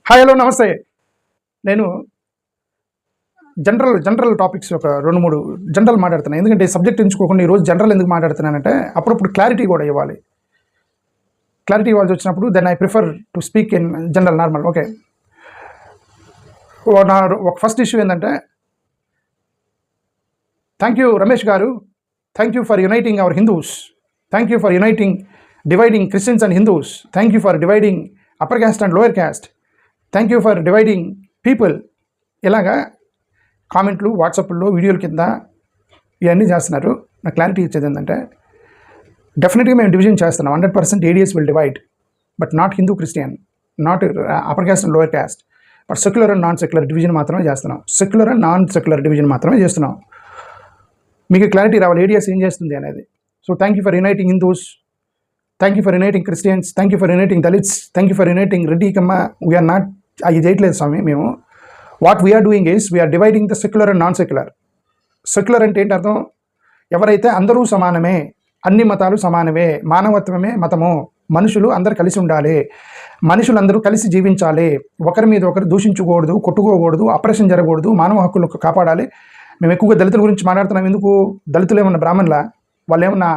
Hi, hello, నమస్తే. నేను general topics ఒక 2, 3 జనరల్ మాట్లాడుతున్నాను. ఎందుకంటే సబ్జెక్ట్ ఎంచుకోకుండా ఈరోజు జనరల్ ఎందుకు మాట్లాడుతున్నానంటే అప్పుడప్పుడు క్లారిటీ కూడా ఇవ్వాలి. క్లారిటీ ఇవ్వాల్సి వచ్చినప్పుడు then I prefer to speak in general normal. Okay, ఒక ఫస్ట్ ఇష్యూ ఏంటంటే, thank you Ramesh garu, thank you for uniting our Hindus, thank you for dividing Christians and Hindus, thank you for dividing upper caste and lower caste, thank you for dividing people. ఇలాగా కామెంట్లు వాట్సాప్లో వీడియోల కింద ఇవన్నీ చేస్తున్నారు. నాకు క్లారిటీ ఇచ్చేది ఏంటంటే, డెఫినెట్గా మేము డివిజన్ చేస్తున్నాం. 100% ADS will divide, but not Hindu Christian, not upper caste and lower caste, but secular and non secular division మాత్రమే చేస్తున్నాం. Secular and non secular division మాత్రమే చేస్తున్నాం. మీకు క్లారిటీ రావాలి ఏడిఎస్ ఏం చేస్తుంది అనేది. So thank you for uniting Hindus, thank you for uniting Christians, thank you for uniting Dalits, thank you for uniting Reddy Kamma. We are not, అది చేయట్లేదు స్వామి. మేము what we are doing is we are dividing the secular and non secular. Secular అంటే ఏంటి అర్థం? ఎవరైతే అందరూ సమానమే, అన్ని మతాలు సమానమే, మానవత్వమే మతము, మనుషులు అందరు కలిసి ఉండాలి, మనుషులందరూ కలిసి జీవించాలి, ఒకరి మీద ఒకరు దూషించకూడదు, కొట్టుకోకూడదు, అప్రెషన్ జరగకూడదు, మానవ హక్కులు కాపాడాలి. మేము ఎక్కువగా దళితుల గురించి మాట్లాడుతున్నాం. ఎందుకు? దళితులు ఏమన్నా బ్రాహ్మణుల, వాళ్ళు ఏమన్నా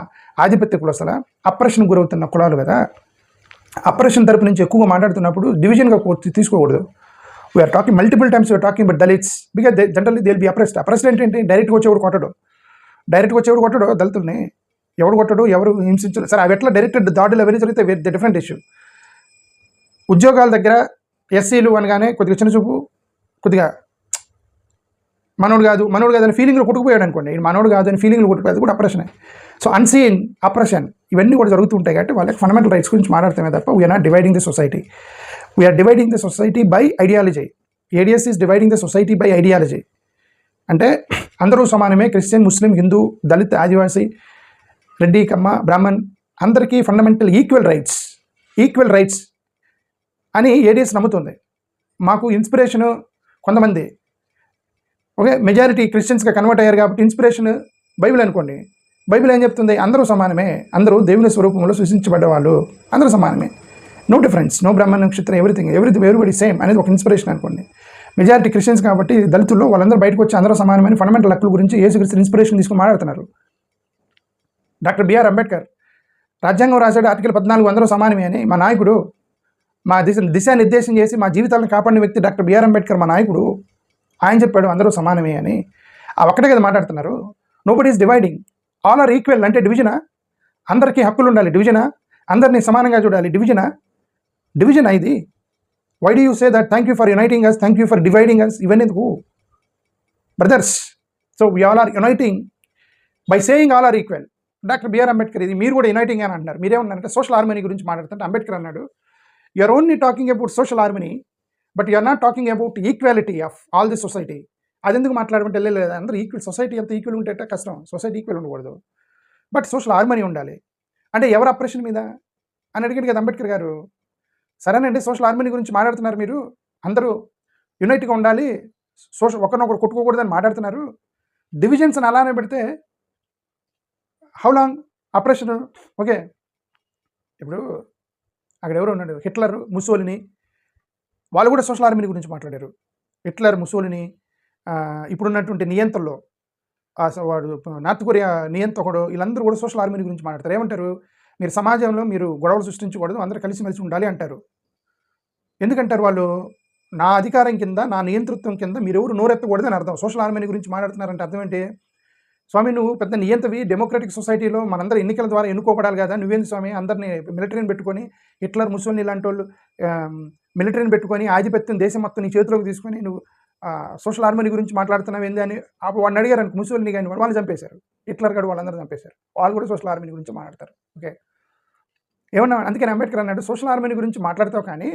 ఆధిపత్య కులస్తుల, అప్రెషన్ గురవుతున్న కులాలు కదా. అప్రెషన్ తరపు నుంచి ఎక్కువగా మాట్లాడుతున్నప్పుడు డివిజన్గా తీసుకోకూడదు. We are talking multiple times, we are talking but Dalits, because generally they will be oppressed. Oppressed ఏంటంటే డైరెక్ట్గా వచ్చేవాడు కొట్టడు దళితుల్ని. ఎవడు కొట్టడు, ఎవరు హింసించడు. సరే, అవి ఎట్లా డైరెక్ట్ దాడులు అవన్నీ జరిగితే డిఫరెంట్ ఇష్యూ. ఉద్యోగాల దగ్గర ఎస్సీలు అనగానే కొద్దిగా చిన్న చూపు, కొద్దిగా మనోడు కాదు అని ఫీలింగ్లో కొట్టుకుపోయాడు అనుకోండి. మనోడు కాదు అని ఫీలింగ్లో కొట్టుకుపోయేది కూడా అప్రెషనే. సో అన్సీన్ అప్రెషన్ ఇవన్నీ కూడా జరుగుతుంటాయి. కాబట్టి వాళ్ళకి ఫండమెంటల్ రైట్స్ గురించి మాట్లాడతామే తప్ప we are not dividing the society. We are dividing the society by ideology. ADS is dividing the society by ideology. అంటే అందరూ సమానమే, క్రిస్టియన్, ముస్లిం, హిందూ, దళిత్, ఆదివాసీ, రెడ్డి, కమ్మ, బ్రాహ్మణ్, అందరికీ ఫండమెంటల్ ఈక్వల్ రైట్స్ అని ఏడిఎస్ నమ్ముతుంది. మాకు ఇన్స్పిరేషను కొంతమంది, ఓకే, మెజారిటీ క్రిస్టియన్స్గా కన్వర్ట్ అయ్యారు కాబట్టి ఇన్స్పిరేషన్ బైబిల్ అనుకోండి. బైబిల్ ఏం చెప్తుంది? అందరూ సమానమే, అందరూ దేవుని స్వరూపంలో సృష్టించబడ్డ వాళ్ళు, అందరూ సమానమే, నో డిఫరెన్స్, నో బ్రాహ్మణ నక్షత్రం, ఎవ్రీబడి సేమ్ అనేది ఒక ఇన్స్పిరేషన్ అనుకోండి. మెజారిటీ క్రిస్టియన్స్ కాబట్టి దళితుల్లో వాళ్ళందరూ బయటకు వచ్చి అందరూ సమానమైన ఫండమెంటల్ హక్కుల గురించి యేసుక్రీస్తు ఇన్స్పిరేషన్ తీసుకుని మాట్లాడుతున్నారు. డాక్టర్ బిఆర్ అంబేద్కర్ రాజ్యాంగం రాశాడు, ఆర్టికల్ 14 అందరూ సమానమే అని. మా నాయకుడు, మా దిశానిర్దేశం చేసి మా జీవితాలను కాపాడిన వ్యక్తి డాక్టర్ బిఆర్ అంబేద్కర్ మా నాయకుడు. ఆయన చెప్పాడు అందరూ సమానమే అని. ఆ ఒక్కటే కదా మాట్లాడుతున్నారు. Nobody is dividing, all are equal. అంటే డివిజనా? అందరికీ హక్కులు ఉండాలి, డివిజనా? అందరినీ సమానంగా చూడాలి, డివిజనా ఇది? Why do you say that thank you for uniting us, thank you for dividing us? ఇవన్నీ ఎందుకు brothers? So we all are uniting by saying all are equal. Doctor B R Ambedkar ఇది మీరు కూడా యునైటింగ్ అని అంటున్నారు. మీరేమన్నారంటే సోషల్ హార్మనీ గురించి మాట్లాడుతుంటే అంబేద్కర్ అన్నాడు, you are only talking about social harmony but you are not talking about equality of all the society. అది ఎందుకు మాట్లాడమంటే వెళ్ళలేదు. అందరూ ఈక్వల్, సొసైటీ అంత ఈక్వల్ ఉంటే కష్టం. సొసైటీ ఈక్వల్ ఉండకూడదు, బట్ సోషల్ హార్మనీ ఉండాలి. అంటే ఎవరు అప్రెషన్ మీద అని అడిగాడు కదా అంబేద్కర్ గారు. సరేనండి, సోషల్ హార్మనీ గురించి మాట్లాడుతున్నారు మీరు, అందరూ యునైట్గా ఉండాలి, ఒకరినొకరు కొట్టుకోకూడదని మాట్లాడుతున్నారు. డివిజన్స్ అని అలానే పెడితే హౌ లాంగ్ అప్రెషన్? ఓకే, ఇప్పుడు అక్కడ ఎవరు ఉన్నాడు, హిట్లర్, ముసోలిని, వాళ్ళు కూడా సోషల్ హార్మనీ గురించి మాట్లాడారు. హిట్లర్, ముసోలిని, ఇప్పుడున్నటువంటి నియంత్రణలో వాడు నార్త్ కొరియా నియంత్రకుడు, వీళ్ళందరూ కూడా సోషల్ హార్మనీ గురించి మాట్లాడతారు. ఏమంటారు? మీరు సమాజంలో మీరు గొడవలు సృష్టించకూడదు, అందరూ కలిసిమెలిసి ఉండాలి అంటారు. ఎందుకంటారు వాళ్ళు? నా అధికారం కింద, నా నియంతృత్వం కింద మీరెవరు నోరెత్తకూడదని అర్థం. సోషల్ హార్మనీ గురించి మాట్లాడుతున్నారంటే అర్థం ఏంటి? స్వామి, నువ్వు పెద్ద నియంతవి, డెమోక్రటిక్ సొసైటీలో మనందరూ ఎన్నికల ద్వారా ఎన్నుకోబడాలి కదా, నువ్వేంది స్వామి అందరినీ మిలిటరీని పెట్టుకొని, హిట్లర్, ముసోలిని లాంటి వాళ్ళు మిలిటరీని పెట్టుకొని ఆధిపత్యం దేశం మొత్తం నీ చేతిలోకి తీసుకొని నువ్వు సోషల్ హార్మనీ గురించి మాట్లాడుతున్నావు ఏంది అని వాడిని అడిగారు అనుకో, ముసోలిని కానీ వాళ్ళు చంపేశారు, హిట్లర్ గారు వాళ్ళందరూ చంపేశారు. వాళ్ళు కూడా సోషల్ హార్మనీ గురించి మాట్లాడతారు. ఓకే, ఏమన్నా? అందుకని అంబేద్కర్ అన్నాడు సోషల్ హార్మనీ గురించి మాట్లాడతావు కానీ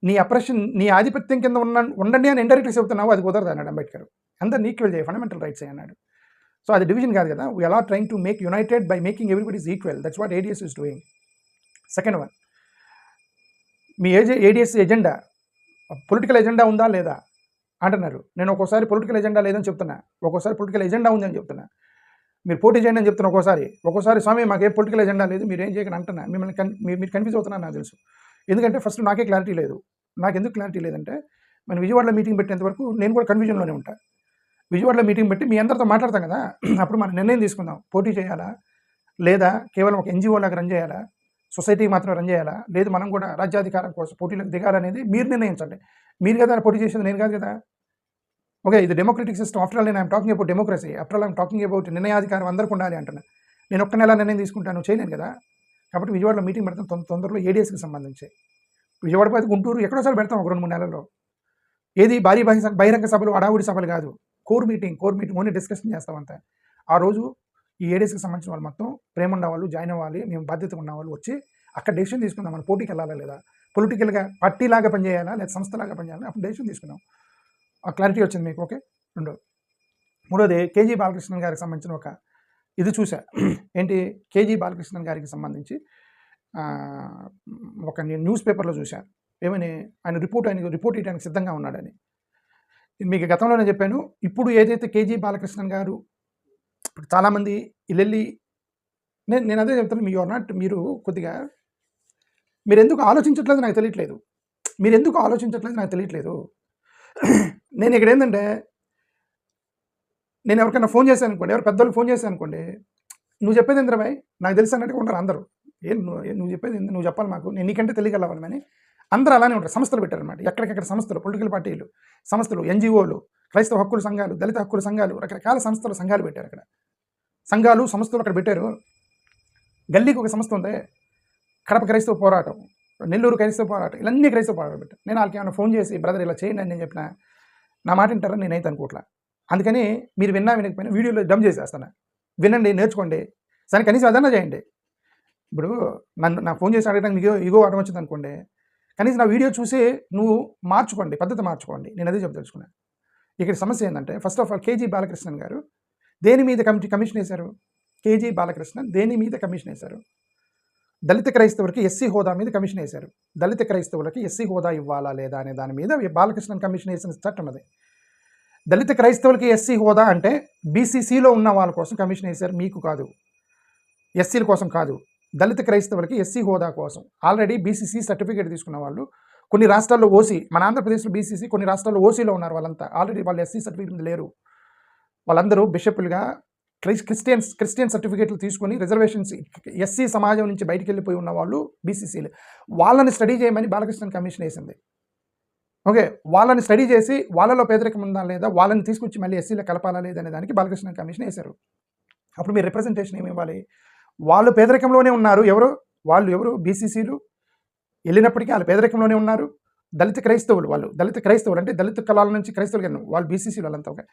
నీ అప్రెషన్, నీ ఆధిపత్యం కింద ఉండండి అని ఇండైరెక్ట్గా చెబుతున్నావు, అది కుదరదు అన్నాడు అంబేద్కర్. అందరినీ ఈక్వల్ చేయ, ఫండమెంటల్ రైట్స్ అన్నాడు. సో అది డివిజన్ కాదు కదా. We are all trying to make united by making everybody is equal. That's what ADS is doing. Second one, మీ ఏడిఎస్ ఎజెండా పొలిటికల్ ఎజెండా ఉందా లేదా అంటున్నారు. నేను ఒక్కోసారి పొలిటికల్ ఎజెండా లేదని చెప్తున్నా, ఒక్కోసారి పొలిటికల్ ఎజెండా ఉందని చెప్తున్నా. మీరు పోటీ చేయండి అని చెప్తున్నా ఒక్కోసారి స్వామి మాకు ఏ పొలిటికల్ ఎజెండా లేదు, మీరు ఏం చేయకండి అంటున్నా. మీరు కన్ఫ్యూజ్ అవుతున్నారు నాకు తెలుసు. ఎందుకంటే ఫస్ట్ నాకే క్లారిటీ లేదు. నాకెందుకు క్లారిటీ లేదంటే, మన విజయవాడలో మీటింగ్ పెట్టేంత వరకు నేను కూడా కన్ఫ్యూజన్‌లోనే ఉంటా. విజయవాడలో మీటింగ్ పెట్టి మీ అందరితో మాట్లాడతాం కదా! అప్పుడు మనం నిర్ణయం తీసుకుందాం. పోటీ చేయాలా? లేదా కేవలం ఒక ఎన్‌జీఓలాగా రన్ చేయాలా? సొసైటీకి మాత్రం రన్ చేయాలా? లేదు మనం కూడా రాజ్యాధికారం కోసం పోటీలోకి దిగాలనేది మీరు నిర్ణయించండి. మీరు కదా పోటీ చేసేది, నేను కాదు కదా! ఓకే. ఇది డెమోక్రటిక్ సిస్టమ్. ఆఫ్టర్ ఆల్ నేను I'm talking about democracy. After all I'm talking about నిర్ణయాధికారం అందరికి ఉండాలి అంటున్నా. నేను ఒక్కడిని ఎలా నిర్ణయం తీసుకుంటాను? చేయలేను కదా! కాబట్టి విజయవాడలో మీటింగ్ పెడతాం తొందరలో ఏడీఎస్‌కి సంబంధించి. విజయవాడ పోతే గుంటూరు ఎక్కడోసారి పెడతాం ఒక 2, 3 నెలల్లో. ఏది భారీ బహిరంగ సభలు, హడావుడి సభలు కాదు. కోర్ మీటింగ్ ఓన్లీ డిస్కషన్ చేస్తాం అంతే. ఆ రోజు ఈ ఏడీఎస్‌కి సంబంధించిన వాళ్ళు మొత్తం ప్రేమ ఉన్నవాళ్ళు జాయిన్ అవ్వాలి. మేము బాధ్యతగా ఉన్నవాళ్ళు వచ్చి అక్కడ డెసిషన్ తీసుకుందాం. మనం పోటీకి వెళ్ళాలా లేదా? పొలిటికల్‌గా పార్టీలాగా పనిచేయాలా? లేదా సంస్థలాగా పనిచేయాలా? అప్పుడు డెసిషన్ తీసుకుందాం. ఆ క్లారిటీ వచ్చింది మీకు. ఓకే. మూడోది కేజీ బాలకృష్ణన్ గారికి సంబంధించిన ఒక ఇది చూసా. ఏంటి? కేజీ బాలకృష్ణన్ గారికి సంబంధించి ఒక న్యూస్ పేపర్లో చూసా. ఏమని? ఆయన రిపోర్ట్ ఇవ్వడానికి సిద్ధంగా ఉన్నాడని. మీకు గతంలోనే చెప్పాను. ఇప్పుడు ఏదైతే కేజీ బాలకృష్ణన్ గారు ఇప్పుడు చాలామంది ఇల్లెళ్ళి నేను అదే చెప్తాను. మీరు కొద్దిగా మీరెందుకు ఆలోచించట్లేదు నాకు తెలియట్లేదు. నేను ఇక్కడ ఏంటంటే, నేను ఎవరికైనా ఫోన్ చేశాను అనుకోండి, ఎవరు పెద్దోళ్ళకి ఫోన్ చేశాను అనుకోండి, నువ్వు చెప్పేది ఏందిరా భాయ్, నాకు తెలుసు అన్నట్టుగా ఉంటారు అందరూ. నువ్వు చెప్పేది ఏంది, నువ్వు చెప్పాలి మాకు, నేను నీకంటే తెలియగలవాలని అందరూ అలానే ఉంటారు. సంస్థలు పెట్టారనమాట. ఎక్కడికెక్కడ సంస్థలు, పొలిటికల్ పార్టీలు సంస్థలు, ఎన్జిఓలు, క్రైస్తవ హక్కుల సంఘాలు, దళిత హక్కుల సంఘాలు, రకరకాల సంఘాలు పెట్టారు. అక్కడ సంఘాలు సంస్థలు అక్కడ పెట్టారు. గల్లీకి ఒక సంస్థ ఉంది, కడప క్రైస్తవ పోరాటం, నెల్లూరు క్రైస్తవ పోరాటం, ఇవన్నీ క్రైస్తవ పోరాటం పెట్టారు. నేను వాళ్ళకి ఏమైనా ఫోన్ చేసి బ్రదర్ ఇలా చేయండి అని నేను చెప్పిన, నా మాట వింటారని నేనైతే అనుకోవట్లా. అందుకని మీరు వినకపోయినా వీడియోలో డమ్ చేసేస్తాను. వినండి, నేర్చుకోండి, సరే కనీసం అదన్నా చేయండి. ఇప్పుడు నాకు ఫోన్ చేసి అడగడానికి మీకు ఇగో అడ్డం వచ్చింది అనుకోండి, కనీసం నా వీడియో చూసి నువ్వు మార్చుకోండి, పద్ధతి మార్చుకోండి. నేను అదే చెప్పదలుచుకున్నాను. ఇక్కడ సమస్య ఏంటంటే, first of all KG Balakrishnan గారు దేని మీద కమిషన్ వేశారు? కేజీ బాలకృష్ణన్ దేని మీద కమిషన్ వేశారు? దళిత క్రైస్తవులకి ఎస్సీ హోదా మీద కమిషన్ వేశారు. దళిత క్రైస్తవులకి ఎస్సీ హోదా ఇవ్వాలా లేదా అనే దాని మీద బాలకృష్ణన్ కమిషన్ వేసిన చట్టం అది. దళిత క్రైస్తవులకి ఎస్సీ హోదా అంటే బీసీసీలో ఉన్న వాళ్ళ కోసం కమిషన్ వేశారు, మీకు కాదు, ఎస్సీల కోసం కాదు. దళిత క్రైస్తవులకి ఎస్సీ హోదా కోసం ఆల్రెడీ బీసీసీ సర్టిఫికేట్ తీసుకున్న వాళ్ళు కొన్ని రాష్ట్రాల్లో ఓసీ, మన ఆంధ్రప్రదేశ్లో బీసీసీ, కొన్ని రాష్ట్రాల్లో ఓసీలో ఉన్నారు. వాళ్ళంతా ఆల్రెడీ వాళ్ళు ఎస్సీ సర్టిఫికేట్ లేరు. వాళ్ళందరూ బిషపులుగా క్రిస్టియన్ సర్టిఫికేట్లు తీసుకొని రిజర్వేషన్స్ ఎస్సీ సమాజం నుంచి బయటికి వెళ్ళిపోయి ఉన్న వాళ్ళు బీసీసీలు. వాళ్ళని స్టడీ చేయమని బాలకృష్ణన్ కమిషన్ వేసింది. ఓకే. వాళ్ళని స్టడీ చేసి వాళ్ళలో పేదరికం ఉందా లేదా, వాళ్ళని తీసుకొచ్చి మళ్ళీ ఎస్సీలో కలపాలా లేదనే దానికి బాలకృష్ణన్ కమిషన్ వేశారు. అప్పుడు మీరు రిప్రజెంటేషన్ ఏమి ఇవ్వాలి? వాళ్ళు పేదరికంలోనే ఉన్నారు. ఎవరు బీసీసీలు వెళ్ళినప్పటికీ వాళ్ళు పేదరికంలోనే ఉన్నారు. దళిత క్రైస్తవులు అంటే దళిత కులాల నుంచి క్రైస్తవులు వాళ్ళు బీసీసీలు వాళ్ళంతా. ఓకే.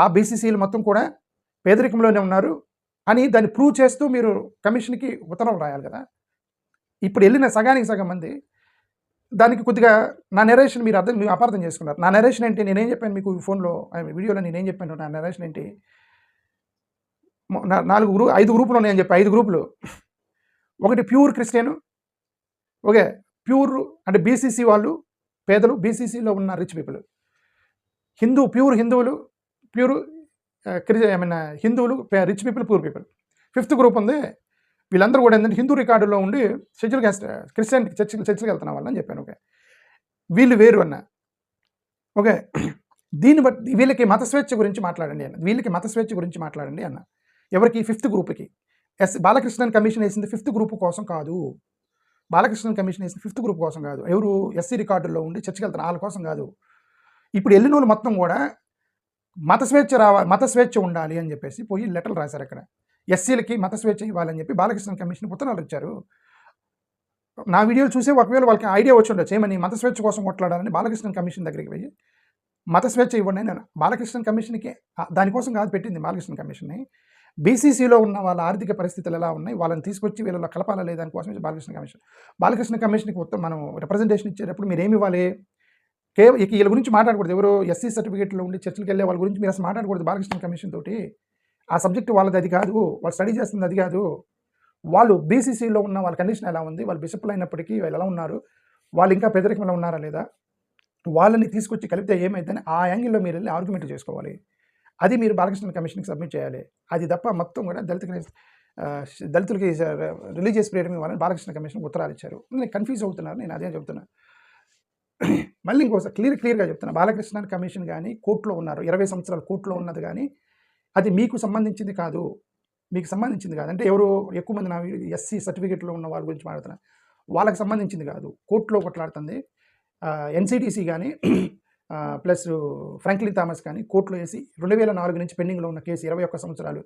ఆ బీసీసీలు మొత్తం కూడా పేదరికంలోనే ఉన్నారు అని దాన్ని ప్రూవ్ చేస్తూ మీరు కమిషన్కి ఉత్తరం రాయాలి కదా. ఇప్పుడు వెళ్ళిన సగానికి సగం మంది దానికి కొద్దిగా నా నెరేషన్ మీరు అపార్థం చేసుకున్నారు. నా నెరేషన్ ఏంటి? నేనేం చెప్పాను మీకు ఫోన్లో వీడియోలో? నేనేం చెప్పాను? నా నెరేషన్ ఏంటి? 5 గ్రూపులు ఉన్నాయని చెప్పి 5 గ్రూపులు. ఒకటి ప్యూర్ క్రిస్టియను, ఓకే, ప్యూర్ అంటే బీసీసీ వాళ్ళు పేదలు, బీసీసీలో ఉన్న రిచ్ పీపుల్, ప్యూర్ హిందువులు, ప్యూర్ హిందువులు, rich people, poor people. 5th group ఉంది. వీళ్ళందరూ కూడా ఏంటంటే హిందూ రికార్డులో ఉండి షెడ్యూల్ క్యాస్ట్ క్రిస్టియన్ చర్చికి వెళ్తున్న వాళ్ళని చెప్పాను. ఓకే. వీళ్ళు వేరు అన్న. ఓకే. దీన్ని బట్టి వీళ్ళకి మత స్వేచ్ఛ గురించి మాట్లాడండి అన్న. ఎవరికి? 5th గ్రూప్కి. బాలకృష్ణన్ కమిషన్ వేసింది 5th గ్రూప్ కోసం కాదు. ఎవరు? ఎస్సీ రికార్డుల్లో ఉండి చర్చికి వెళ్తున్న వాళ్ళ కోసం కాదు. ఇప్పుడు వెళ్ళిన వాళ్ళు మొత్తం కూడా మత స్వేచ్ఛ ఉండాలి అని చెప్పేసి పోయి లెటర్లు రాశారు. అక్కడ ఎస్సీలకి మత స్వేచ్ఛ ఇవ్వాలని చెప్పి బాలకృష్ణ కమిషన్ ఉత్తరాలు ఇచ్చారు. నా వీడియోలు చూసి ఒకవేళ వాళ్ళకి ఐడియా వచ్చి ఉండొచ్చు ఏమని, మత స్వేచ్ఛ కోసం కొట్లాడాలని బాలకృష్ణ కమిషన్ దగ్గరికి పోయి మత స్వేచ్ఛ ఇవ్వండి అని. బాలకృష్ణ కమిషన్కి దానికోసం కాదు పెట్టింది బాలకృష్ణ కమిషన్ని. బీసీసీలో ఉన్న వాళ్ళ ఆర్థిక పరిస్థితులు ఎలా ఉన్నాయి, వాళ్ళని తీసుకొచ్చి వీళ్ళలో కలపాలా లేదా దానికోసం బాలకృష్ణ కమిషన్కి మనం రిప్రజెంటేషన్ ఇచ్చేటప్పుడు మీరు ఏమి ఇవ్వాలి? వీళ్ళ గురించి మాట్లాడకూడదు. ఎవరు? ఎస్సీ సర్టిఫికేట్లో ఉండి చర్చలకు వెళ్ళే వాళ్ళ గురించి మీరు అసలు మాట్లాడకూడదు బాలకృష్ణ కమిషన్ తోటి. ఆ సబ్జెక్ట్ వాళ్ళది అది కాదు, వాళ్ళు స్టడీ చేస్తుంది అది కాదు. వాళ్ళు బీసీసీలో ఉన్న వాళ్ళ కండిషన్ ఎలా ఉంది, వాళ్ళు బిషప్లు అయినప్పటికీ వాళ్ళు ఎలా ఉన్నారు, వాళ్ళు ఇంకా పేదరికంలో ఉన్నారా లేదా, వాళ్ళని తీసుకొచ్చి కలిపితే ఏమైందని ఆ యాంగిల్లో మీరు వెళ్ళి ఆర్గ్యుమెంట్ చేసుకోవాలి. అది మీరు బాలకృష్ణ కమిషన్కి సబ్మిట్ చేయాలి. అది తప్ప మొత్తం కూడా దళితులకి రిలీజియస్ ఫ్రీడమ్ ఇవ్వాలని బాలకృష్ణ కమిషన్ ఉత్తరాలు ఇచ్చారు. నేను కన్ఫ్యూజ్ అవుతున్నారు. నేను అదే చెబుతున్నాను. మళ్ళీ ఇంకోసారి క్లియర్గా చెప్తున్నా, బాలకృష్ణ కమిషన్ కానీ కోర్టులో ఉన్నారు, 20 సంవత్సరాలు కోర్టులో ఉన్నది కానీ అది మీకు సంబంధించింది కాదు, అంటే ఎవరు ఎక్కువ మంది నా ఎస్సీ సర్టిఫికేట్లో ఉన్న వాళ్ళ గురించి మాట్లాడుతున్నారు, వాళ్ళకి సంబంధించింది కాదు, కోర్టులో కొట్లాడుతుంది. ఎన్సిటిసి కానీ ప్లస్ ఫ్రాంక్లిన్ థామస్ కానీ కోర్టులో వేసి 2004 నుంచి పెండింగ్లో ఉన్న కేసు, 21 సంవత్సరాలు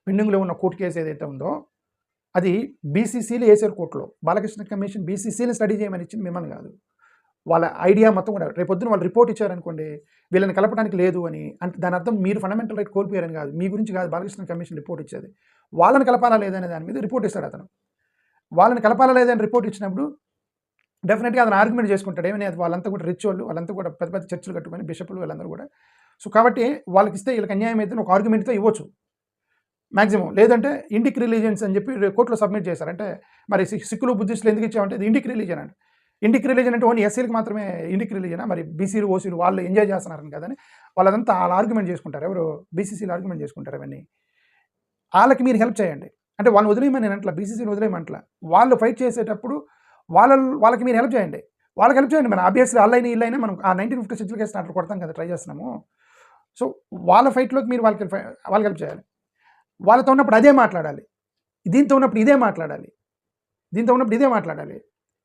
పెండింగ్లో ఉన్న కోర్టు కేసు ఏదైతే ఉందో అది బీసీసీలు వేసారు కోర్టులో. బాలకృష్ణ కమిషన్ బీసీసీని స్టడీ చేయమని ఇచ్చింది, మిమ్మల్ని కాదు. వాళ్ళ ఐడియా మొత్తం కూడా రేపొద్దున వాళ్ళు రిపోర్ట్ ఇచ్చారనుకోండి, వీళ్ళని కలపడానికి లేదు అని, అంటే దాని అర్థం మీరు ఫండమెంటల్ రైట్ కోల్పోయారని కాదు, మీ గురించి కాదు బాలకృష్ణ కమిషన్ రిపోర్ట్ ఇచ్చేది. వాళ్ళని కలపాలా లేదనే దాని మీద రిపోర్ట్ ఇస్తాడు అతను. వాళ్ళని కలపాలా లేదని రిపోర్ట్ ఇచ్చినప్పుడు డెఫినెట్గా అతను ఆర్గ్యుమెంట్ చేసుకుంటాడు. ఏమని, వాళ్ళంతా కూడా రిచ్ వాళ్ళు, వాళ్ళంతా కూడా పెద్ద పెద్ద చర్చలు కట్టుకొని బిషపులు వీళ్ళందరూ కూడా. సో కాబట్టి వాళ్ళకి ఇస్తే వీళ్ళకి అన్యాయం అయితే ఒక ఆర్గ్యుమెంట్తో ఇవ్వచ్చు మ్యాక్సిమం. లేదంటే ఇండిక్ రిలీజియన్స్ అని చెప్పి కోర్టులో సబ్మిట్ చేశారు. అంటే మరి సిక్కులు బుద్ధిస్టులు ఎందుకు ఇచ్చామంటే ఇది ఇండిక్ రిలీజన్ అంటే, ఇండిక్ రిలీజన్ అంటే ఓన్లీ ఎస్సీలకు మాత్రమే ఇండిక్ రిలీజనా, మరి బీసీలు ఓసీలు వాళ్ళు ఎంజాయ్ చేస్తున్నారని కదని వాళ్ళంతా వాళ్ళు ఆర్గ్యుమెంట్ చేసుకుంటారు. ఎవరు బీసీసీలు ఆర్గ్యుమెంట్ చేసుకుంటారు. అవన్నీ వాళ్ళకి మీరు హెల్ప్ చేయండి. అంటే వాళ్ళని వదిలేయమని నేను అంటలా, బీసీసీని వదిలేయమంటలా, వాళ్ళు ఫైట్ చేసేటప్పుడు వాళ్ళకి మీరు హెల్ప్ చేయండి. వాళ్ళకి హెల్ప్ చేయండి. మన ఆబ్వియస్లీ అల్లైనా ఇల్లైనా మనం ఆ 1950 షెడ్యూల్ కేసు అట్లా కొడతాం కదా, ట్రై చేస్తున్నాము. సో వాళ్ళ ఫైట్లోకి మీరు వాళ్ళకి హెల్ప్ చేయాలి. వాళ్ళతో ఉన్నప్పుడు అదే మాట్లాడాలి, దీంతో ఉన్నప్పుడు ఇదే మాట్లాడాలి,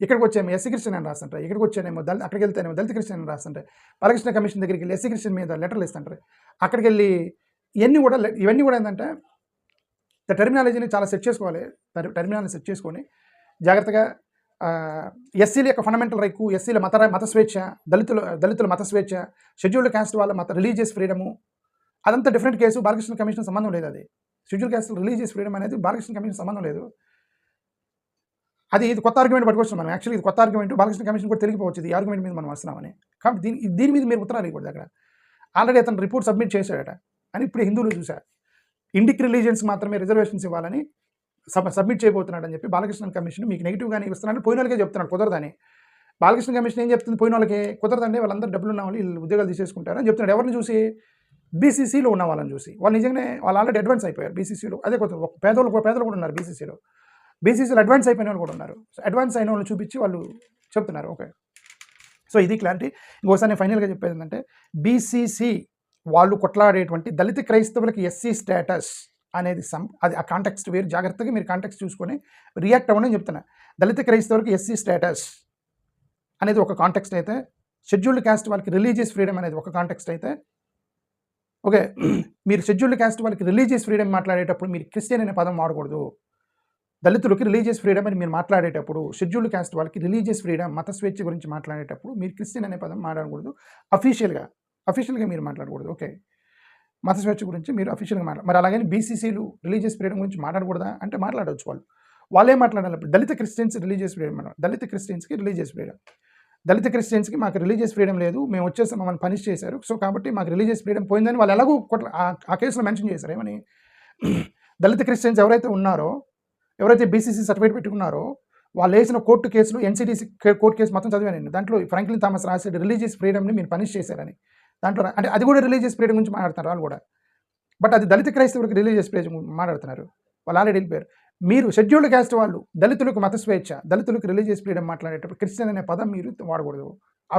ఇక్కడికి వచ్చేమో ఎస్సీ క్రిస్టియన్ అని రాస్తుంటారు, ఇక్కడికి వచ్చానేమో అక్కడికి వెళ్తేనేమో దళిత క్రిస్టియన్ అని రాస్తుంటారు. బాలకృష్ణ కమిషన్ దగ్గరికి వెళ్ళి ఎస్సీ క్రిస్టియన్ మీద లెటర్లు ఇస్తుంటారు. అక్కడికి వెళ్ళి ఇవన్నీ కూడా ఏంటంటే టెర్మినాలజీని చాలా సెట్ చేసుకోవాలి. టెర్మినాలజీ సెట్ చేసుకొని జాగ్రత్తగా ఎస్సీల యొక్క ఫండమెంటల్ రైట్, ఎస్సీల మత స్వేచ్ఛ, దళితుల మత స్వేచ్ఛ, షెడ్యూల్డ్ క్యాస్ట్ వాళ్ళ రిలీజియస్ ఫ్రీడము, అదంతా డిఫరెంట్ కేసు. బాలకృష్ణ కమిషన్ సంబంధం లేదు. అది షెడ్యూల్ క్యాస్ట్ రిలీజియస్ ఫ్రీడమ్ అనేది బాలకృష్ణ కమిషన్ సంబంధం లేదు. ఇది కొత్త ఆర్గ్యుమెంట్ పట్టుకొచ్చాం మనం. యాక్చువల్లీ ఇది కొత్త ఆర్గ్యుమెంట్, బాలకృష్ణ కమిషన్ కూడా తెలియకపోవచ్చు ఈ ఆర్గ్యుమెంట్ మీద మనం వస్తున్నామని. కాబట్టి దీని మీద మీరు ఉత్తరాలు ఇవ్వకూడదు. అక్కడ ఆల్రెడీ అతను రిపోర్ట్ సబ్మిట్ చేశాడట అని ఇప్పుడు హిందువులు చూశారు. ఇండిక్ రిలీజియన్స్ మాత్రమే రిజర్వేషన్స్ ఇవ్వాలని సబ్మిట్ చేయబోతున్నాడు అని చెప్పి బాలకృష్ణ కమిషన్ మీకు నెగిటివ్గానే ఇస్తున్నాడు. పోయిన వాళ్ళకే చెప్తున్నాడు కుదరదని. బాలకృష్ణ కమిషన్ ఏం చెప్తుంది, పోయిన వాళ్ళకి కుదరదండి, వాళ్ళందరూ డబ్బులు ఉన్న వాళ్ళు వీళ్ళు ఉద్యోగాలు తీసేసుకుంటారు అని చెప్తున్నాడు. ఎవరిని చూసి, బీసీసీలో ఉన్న వాళ్ళని చూసి. వాళ్ళు నిజంగానే వాళ్ళు ఆల్రెడీ అడ్వాన్స్ అయిపోయారు బీసీసీలో. అదే కొత్త పేదలు కూడా ఉన్నారు బీసీసీలో అడ్వాన్స్ అయిపోయిన వాళ్ళు కూడా ఉన్నారు. సో అడ్వాన్స్ అయిన వాళ్ళని చూపించి వాళ్ళు చెప్తున్నారు. ఓకే, సో ఇది క్లారిటీ. ఇంకోసారి నేను ఫైనల్గా చెప్పేది ఏంటంటే, బీసీసీ వాళ్ళు కొట్లాడేటువంటి దళిత క్రైస్తవులకి ఎస్సీ స్టేటస్ అనేది అది ఆ కాంటెక్స్ట్ వేరు. జాగ్రత్తగా మీరు కాంటెక్స్ట్ చూసుకొని రియాక్ట్ అవ్వని చెప్తున్నా. దళిత క్రైస్తవులకి ఎస్సీ స్టేటస్ అనేది ఒక కాంటెక్స్ట్ అయితే, షెడ్యూల్డ్ క్యాస్ట్ వాళ్ళకి రిలీజియస్ ఫ్రీడమ్ అనేది ఒక కాంటెక్స్ట్ అయితే, ఓకే, మీరు షెడ్యూల్డ్ క్యాస్ట్ వాళ్ళకి రిలీజియస్ ఫ్రీడమ్ మాట్లాడేటప్పుడు మీరు క్రిస్టియన్ అనే పదం వాడకూడదు. దళితులకి రిలీజియస్ ఫ్రీడమ్ అని మీరు మాట్లాడేటప్పుడు, షెడ్యూల్డ్ క్యాస్ట్ వాళ్ళకి రిలీజియస్ ఫ్రీడమ్, మత స్వేచ్ఛ గురించి మాట్లాడేటప్పుడు మీరు క్రిస్టియన్ అనే పదం మాట్లాడకూడదు. అఫీషియల్గా మీరు మాట్లాడకూడదు. ఓకే, మత స్వేచ్ఛ గురించి మీరు అఫీషియల్గా మరి అలాగని బీసీసీలు రిలీజియస్ ఫ్రీడమ్ గురించి మాట్లాడకూడదా అంటే మాట్లాడవచ్చు. వాళ్ళే మాట్లాడాలి. దళిత క్రిస్టియన్స్ రిలీజియస్ ఫ్రీడమ్, దళిత క్రిస్టియన్స్కి రిలీజియస్ ఫ్రీడమ్, దళిత క్రిస్టియన్స్కి మాకు రిలీజియస్ ఫ్రీడమ్ లేదు, మేము వచ్చేసి మమ్మల్ని పనిష్ చేశారు, సో కాబట్టి మాకు రిలీజియస్ ఫ్రీడమ్ పోయిందని వాళ్ళు ఎలాగో ఆ కేసులో మెన్షన్ చేశారు. ఏమని, దళిత క్రిస్టియన్స్ ఎవరైతే బీసీసీ సర్టిఫికేట్ పెట్టుకున్నారో వాళ్ళు వేసిన కోర్టు కేసులు, ఎన్సిటీసీ కోర్టు కేసు మొత్తం చదివాను. దాంట్లో ఫ్రాంక్లిన్ థామస్ రాసే రిలీజియస్ ఫ్రీడమ్ని మీరు పనిష్ చేశారని, దాంట్లో అంటే అది కూడా రిలీజియస్ ఫ్రీడమ్ గురించి మాట్లాడుతున్నారు వాళ్ళు కూడా. బట్ అది దళిత క్రైస్తవులకు రిలీజియస్ ఫ్రీడమ్ మాట్లాడుతున్నారు. వాళ్ళు ఆల్రెడీ వెళ్ళిపోయారు. మీరు షెడ్యూల్డ్ క్యాస్ట్ వాళ్ళు దళితులకు మత స్వేచ్ఛ, దళితులకు రిలీజియస్ ఫ్రీడమ్ మాట్లాడేటప్పుడు క్రిస్టియన్ అనే పదం మీరు వాడకూడదు.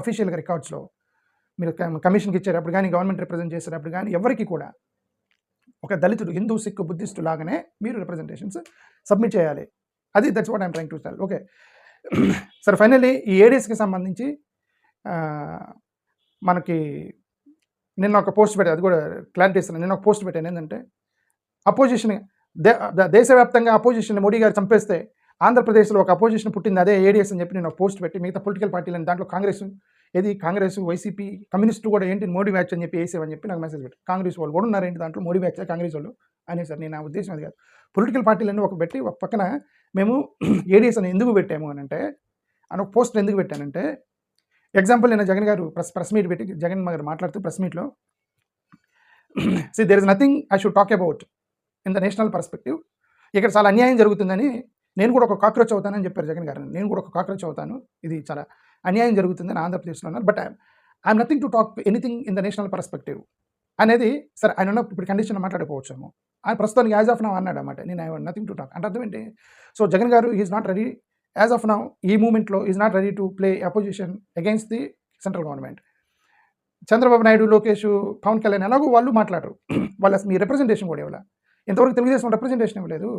అఫీషియల్గా రికార్డ్స్లో మీరు కమిషన్కి ఇచ్చేటప్పుడు కానీ, గవర్నమెంట్ రిప్రజెంట్ చేసేటప్పుడు కానీ ఎవరికి కూడా ఒక దళితుడు, హిందూ, సిక్కు, బుద్ధిస్టు లాగానే మీరు రిప్రజెంటేషన్స్ సబ్మిట్ చేయాలి. That's what I'm trying to tell. Okay, సరే ఫైనల్లీ ఈ ఏడీఎస్కి సంబంధించి మనకి నిన్న ఒక పోస్ట్ పెట్టాను, అది కూడా క్లారిటీ ఇస్తున్నాను. నేను ఒక పోస్ట్ పెట్టాను ఏంటంటే, అపోజిషన్ దేశవ్యాప్తంగా అపోజిషన్ మోడీ గారు చంపేస్తే ఆంధ్రప్రదేశ్లో ఒక అపోజిషన్ పుట్టింది, అదే ఏడీఎస్ అని చెప్పి నేను ఒక పోస్ట్ పెట్టి, మిగతా పొలిటికల్ పార్టీలని దాంట్లో కాంగ్రెస్ వైసీపీ కమ్యూనిస్టు కూడా ఏంటి మోడీ బ్యాచ్ అని చెప్పి వేసేవని చెప్పి నాకు మెసేజ్ పెట్టి, కాంగ్రెస్ వాళ్ళు కూడా ఉన్నారేంటి దాంట్లో, మోడీ బ్యాచ్ కాంగ్రెస్ వాళ్ళు అనేసారు. నేను నా ఉద్దేశం అది కాదు. పొలిటికల్ పార్టీలన్నీ ఒక పెట్టి ఒక పక్కన మేము ఏడీఎస్ అని ఎందుకు పెట్టాము అని అంటే, అని ఒక పోస్ట్ ఎందుకు పెట్టానంటే, ఎగ్జాంపుల్ నేను జగన్ గారు ప్రెస్ మీట్ పెట్టి జగన్ గారు మాట్లాడుతూ ప్రెస్ మీట్లో, there is nothing I should talk about in the national perspective. ఇక్కడ చాలా అన్యాయం జరుగుతుందని, నేను కూడా ఒక కాక్రోచ్ అవుతానని చెప్పారు జగన్ గారు. నేను కూడా ఒక కాక్రోచ్ అవుతాను, ఇది చాలా అన్యాయం జరుగుతుందని ఆంధ్రప్రదేశ్లో అన్నారు. But I'm nothing to talk anything in the national perspective అనేది, సరే ఆయన ఇప్పుడు కండిషన్ మాట్లాడుకోవచ్చాము, ఆయన ప్రస్తుతానికి యాజ్ ఆఫ్ నౌ అన్నాడు అన్నమాట. నేను ఐ నథింగ్ టు టాక్ అంటే అర్థం ఏంటి? So Jagan garu is not ready as of now, ఈ మూమెంట్లో is not ready to play opposition against the central government. Chandrababu Naidu, Lokesh, Pawan Kalyan ఎలాగో వాళ్ళు మాట్లాడరు. వాళ్ళు అసలు మీ రిప్రజెంటేషన్ కూడా ఇవ్వాల. ఇంతవరకు తెలుగుదేశం రిప్రజెంటేషన్ ఇవ్వలేదు.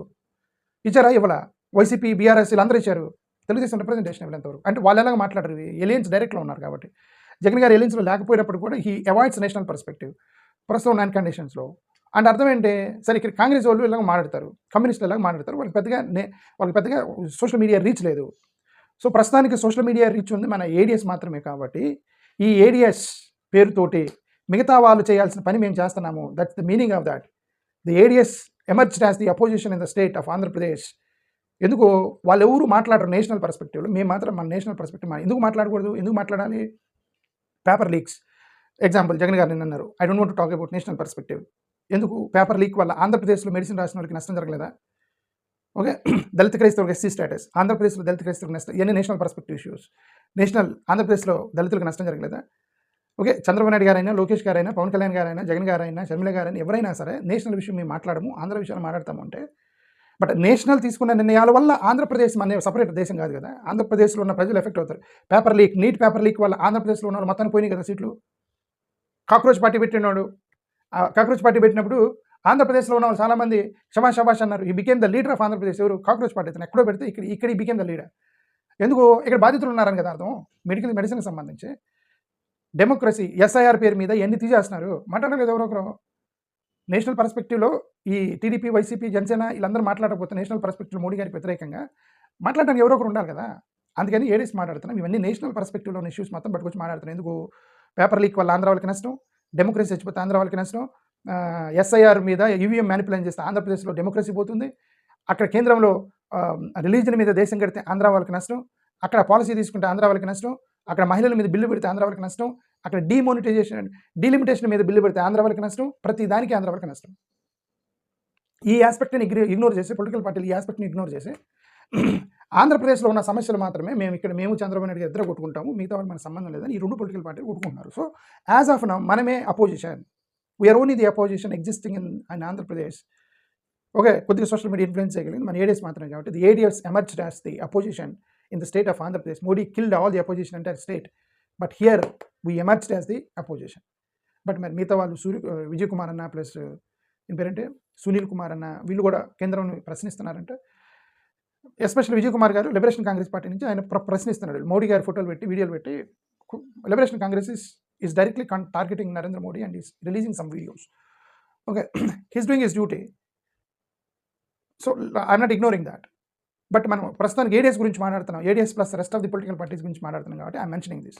ఇచ్చారా? ఇవ్వాల. వైసీపీ, బీఆర్ఎస్ వీళ్ళందరూ ఇచ్చారు. తెలుగుదేశం రిప్రజెంటేషన్ ఇవ్వలేదు ఇంతవరకు. అంటే వాళ్ళు ఎలాగ మాట్లాడరు, ఎలియన్స్ డైరెక్ట్లో ఉన్నారు కాబట్టి. జగన్ గారు ఎలియన్స్లో లేకపోయినప్పుడు కూడా హీ అవాయిడ్స్ నేషనల్ పర్స్పెక్టివ్ ప్రస్తుతం నాన్ కండిషన్స్లో. అంటే అర్థం ఏంటి? సరే, ఇక్కడ కాంగ్రెస్ వాళ్ళు ఇలాగ మాట్లాడతారు, కమ్యూనిస్టులు ఇలాగ మాట్లాడతారు, వాళ్ళకి పెద్దగా సోషల్ మీడియా రీచ్ లేదు. సో ప్రస్తుతానికి సోషల్ మీడియా రీచ్ ఉంది మన ఏడిఎస్ మాత్రమే. కాబట్టి ఈ ఏడిఎస్ పేరుతోటి మిగతా వాళ్ళు చేయాల్సిన పని మేము చేస్తున్నాము. That's the meaning of that. The ADS emerged as the opposition in the state of Andhra Pradesh. ఎందుకు వాళ్ళు ఎవరు మాట్లాడరు నేషనల్ పర్స్పెక్టివ్లో? మేము మాత్రం మన నేషనల్ పర్స్పెక్టివ్ ఎందుకు మాట్లాడకూడదు? ఎందుకు మాట్లాడాలి? పేపర్ లీక్స్ ఎగ్జాంపుల్ జగన్ గారు నిన్న అన్నారు, I don't want to talk about national perspective. ఎందుకు? పేపర్ లీక్ వల్ల ఆంధ్రప్రదేశ్లో మెడిసిన్ రాసిన వాళ్ళకి నష్టం జరగలేదా? ఓకే, దళిత క్రైస్తవులకు ఎస్సీ స్టేటస్, ఆంధ్రప్రదేశ్లో దళిత క్రైస్తవులకు నష్టం, ఇవన్నీ నేషనల్ పర్స్పెక్టివ్ ఇష్యూస్. ఆంధ్రప్రదేశ్లో దళితులకు నష్టం జరగలేదా? ఓకే, చంద్రబాబు నాయుడు గారైనా, లోకేష్ గారైనా, పవన్ కళ్యాణ్ గారైనా, జగన్ గారైనా, షర్మిల గారైనా, ఎవరైనా సరే నేషనల్ విషయం మేము మాట్లాడము, ఆంధ్ర విషయాలు మాట్లాడతాము అంటే, బట్ నేషనల్ తీసుకున్న నిర్ణయాల వల్ల ఆంధ్రప్రదేశ్ మన సపరేట్ దేశం కాదు కదా. ఆంధ్రప్రదేశ్లో ఉన్న ప్రజలు ఎఫెక్ట్ అవుతారు. Paper leak, NEET paper leak వల్ల ఆంధ్రప్రదేశ్లో ఉన్న వాళ్ళు మొత్తానికి పోయినాయి కదా సీట్లు. కాక్రోచ్ పార్టీ పెట్టినాడు. కాక్రోచ్ పార్టీ పెట్టినప్పుడు ఆంధ్రప్రదేశ్లో ఉన్న వాళ్ళు చాలామంది శబాష్ అన్నారు. He became the leader of Andhra Pradesh. ఎవరు? Cockroach party. అతను ఎక్కడో పెడితే ఇక్కడ బికేమ్ ద లీడర్. ఎందుకు? ఇక్కడ బాధితులు ఉన్నారని కదా అర్థం. మెడిసిన్కి సంబంధించి డెమోక్రసీ, ఎస్ఐఆర్ పేరు మీద ఎన్ని తీసేస్తున్నారు మాట్లాడలేదు ఎవరొకరు. నేషనల్ పర్స్పెక్టివ్లో ఈ టీడీపీ, వైసీపీ, జనసేన వీళ్ళందరూ మాట్లాడకపోతే నేషనల్ పర్స్పెక్టివ్ మోడీ గారికి వ్యతిరేకంగా మాట్లాడడానికి ఎవరొకరు ఉండాలి కదా. అందుకని ఏడేసి మాట్లాడుతున్నాం. ఇవన్నీ నేషనల్ పర్స్పెక్టివ్లో ఉన్న ఇష్యూస్ మొత్తం పట్టుకొచ్చి మాట్లాడుతున్నాం. ఎందుకు? పేపర్ లీక్ వల్ల ఆంధ్ర వాళ్ళకి నష్టం, డెమోక్రసీ చచ్చిపోతే ఆంధ్ర వాళ్ళకి నష్టం, ఎస్ఐఆర్ మీద ఈవీఎం మ్యానిపులేట్ చేస్తే ఆంధ్రప్రదేశ్లో డెమోక్రసీ పోతుంది, అక్కడ కేంద్రంలో రిలీజన్ మీద దేశం కడితే ఆంధ్ర వాళ్ళకి నష్టం, అక్కడ పాలసీ తీసుకుంటే ఆంధ్ర వాళ్ళకి నష్టం, అక్కడ మహిళల మీద బిల్లు పెడితే ఆంధ్ర వాళ్ళకి నష్టం, అక్కడ డీలిమిటేషన్ మీద బిల్లు పెడితే ఆంధ్ర వాళ్ళకి నష్టం, ప్రతి దానికి ఆంధ్ర వాళ్ళకి నష్టం. ఈ ఆస్పెక్ట్ని ఇగ్నోర్ చేసి, పొలిటికల్ పార్టీలు ఈ ఆస్పెక్ట్ని ఇగ్నోర్ చేసి ఆంధ్రప్రదేశ్లో ఉన్న సమస్యలు మాత్రమే మేము చంద్రబాబు నాయుడు ఇద్దరు కొట్టుకుంటాము, మిగతా వాళ్ళు మనకు సంబంధం లేదని ఈ రెండు పొలిటికల్ పార్టీలు కొట్టుకుంటున్నారు. సో యాజ్ ఆఫ్ నౌ మనమే opposition, we are only the opposition existing in Andhra Pradesh. Okay, కొద్దిగా సోషల్ మీడియా ఇన్ఫ్లుయెన్స్ చేయగలిగింది మన ఏడిఎస్ మాత్రమే. కాబట్టి the ADS emerged as the opposition in the state of Andhra Pradesh. Modi killed all the opposition entire state, but here we emerged as the opposition. But మరి మిగతా వాళ్ళు విజయ్ కుమార్ అన్న plus in పేరంటే సునీల్ కుమార్ అన్న వీళ్ళు కూడా కేంద్రం ప్రశ్నిస్తున్నారంటే, ఎస్పెషల్లీ విజయ్ కుమార్ గారు లిబరేషన్ కాంగ్రెస్ పార్టీ నుంచి ఆయన ప్రశ్నిస్తున్నాడు. మోడీ గారి ఫోటోలు పెట్టి, వీడియోలు పెట్టి, liberation Congress is directly targeting Narendra Modi and is releasing some videos. Okay, he's doing his duty. So I'm not ignoring that. But మనం ప్రస్తుతానికి ఏడిఎస్ గురించి మాట్లాడుతున్నాం, ADS plus rest of the political parties గురించి మాట్లాడుతున్నాం కాబట్టి I'm mentioning this.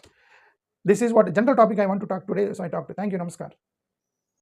This is what general topic I want to talk today. So I talked. Thank you. Namaskar.